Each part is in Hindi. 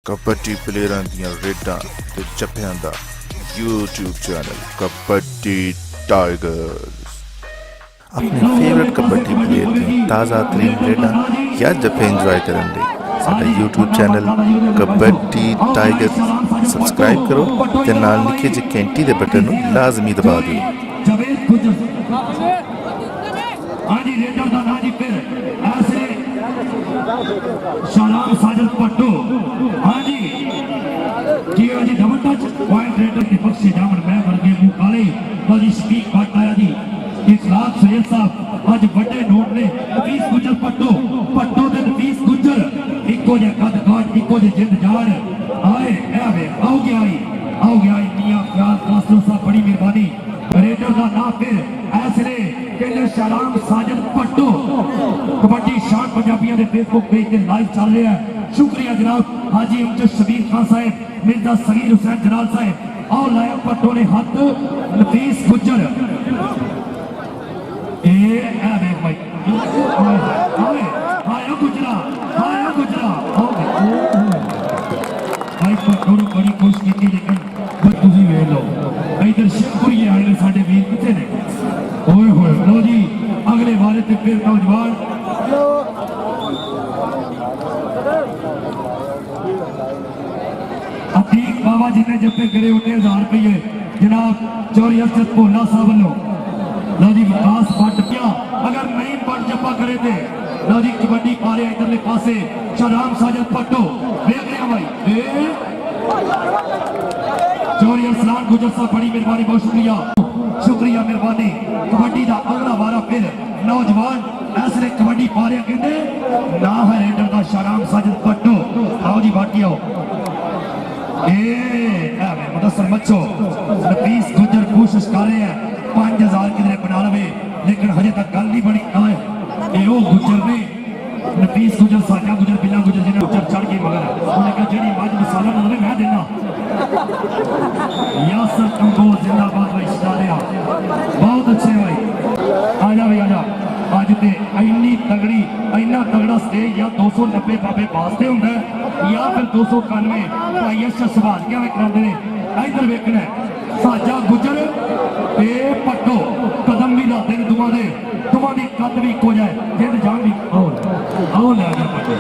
कबड्डी प्लेयरां दियां रेडां ते जफ्फियां दा YouTube चैनल कबड्डी टाइगर्स। अपने फेवरेट कबड्डी प्लेयर दी ताज़ा तरीन रेडां या जफ्फे इंजॉय करन लई साडा YouTube channel kabaddi tigers subscribe करो ते नाल निक्के जे घंटी दे बटन नूं लाजमी दबा दिओ। शालाम साजद पट्टू हाँ जी किया जी डबल टच पॉइंट रेडर दीपक से जामन मैं वर्गे मुंह काले तो जी स्पीक बात आया जी इखलाक सैयद साहब आज बड़े नोट ने 20 गुजर पट्टू ते 20 गुजर इको जे कद काट इको जे जिंद जान आए ए वे आओ गया मियां ख्याल कासरो साहब बड़ी मेहरबानी रेडर का नाम फिर ऐसले कहने शालाम साजद पट्टू कबड्डी शान पंजाबियों के फेसबुक पेज पे लाइव चल रहा है। शुक्रिया जनाब हाजी अमजद शबीर खान साहब मिर्जा सगीर हुसैन जलाल साहब और लाया पट्टो ने हाथ नफीस गुजर भाई पट्टो ने बड़ी कोशिश की लेकिन तुम वेख लो इधर शिवपुरी आए साढ़े वीर कितने ने ओए होए लो जी अगले वाले ते फिर नौजवान अतीक बाबा जी ने जब पे करे 19,000 रुपये जनाब चौरी अफसर भोला साहब लो लो जी विकास बट क्या अगर नहीं बट जप्पा करे थे लो जी कबड्डी पा रहे इधरले पासे शालाम साजद पट्टू देख रहे हैं भाई चौरी अरसलान गुजर साहब बड़ी मेहरबानी बहुत शुक्रिया मेहरबानी कबड्डी का अगला वारा फिर नौजवान ऐसे कबड्डी पा रहे कहते ना है रेडर का शालाम साजद पट्टू आओ जी बाकी आओ मुदस्सर मच्छो नफीस गुजर कोशिश कर रहे हैं 5,000 किधरे बना लवे लेकिन हजे तक गल नहीं बनी आए वो गुजर ने नफीस गुजर साजा गुजर बिला गुजर जिन्हें गुजर चढ़ के मगर उन्हें कहा जी मज मसाला ना मैं देना यासर कंबोज जिंदाबाद भाई सितारिया बहुत अच्छे भाई आजा भाई आजा अज ते इन्नी तगड़ी इन्ना तगड़ा स्टेज या 290 बाबे वास्ते होंगे या फिर 291 भाई अच्छा सवाल क्या कराते हैं इधर वेखना साजा गुजर ते पट्टो कदम भी लाते हैं दुआ की कद भी इको जाए जिंद जान भी आओ ले गया पट्टो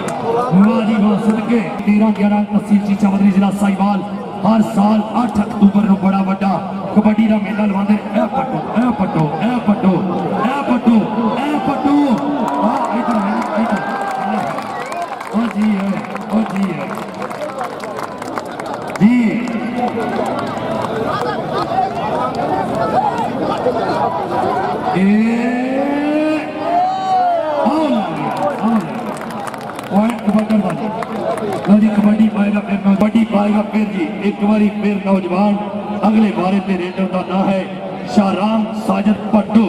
वाह जी वाह सदके 13-11 चीचा बदली जिला साहिवाल हर साल 8 अक्तूबर को बड़ा बड़ा कबड्डी का मेला लवाते ए पट्टो ए पट्टो ए पट्टो ए पट्टो ए पट्टो जी है जी कबड्डी पाएगा फिर जी एक बारी फिर नौजवान अगले बारे पे रेडर का नाम है शालाम साजद पट्टू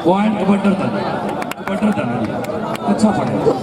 पॉइंट कबड्डर था अच्छा पड़ेगा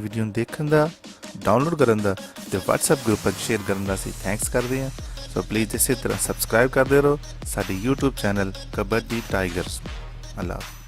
ਵੀਡੀਓ ਨੂੰ ਦੇਖਣ ਦਾ, ਡਾਊਨਲੋਡ ਕਰਨ ਦਾ ਤੇ WhatsApp ਗਰੁੱਪਾਂ 'ਚ ਸ਼ੇਅਰ ਕਰਨ ਦਾ ਅਸੀਂ ਥੈਂਕਸ ਕਰਦੇ ਹਾਂ। ਸੋ ਪਲੀਜ਼ ਇਸੇ ਤਰ੍ਹਾਂ ਸਬਸਕ੍ਰਾਈਬ ਕਰਦੇ ਰਹੋ ਸਾਡੇ YouTube ਚੈਨਲ ਕਬੱਡੀ ਟਾਈਗਰਸ। ਅੱਲਾ ਹਾਫਿਜ਼।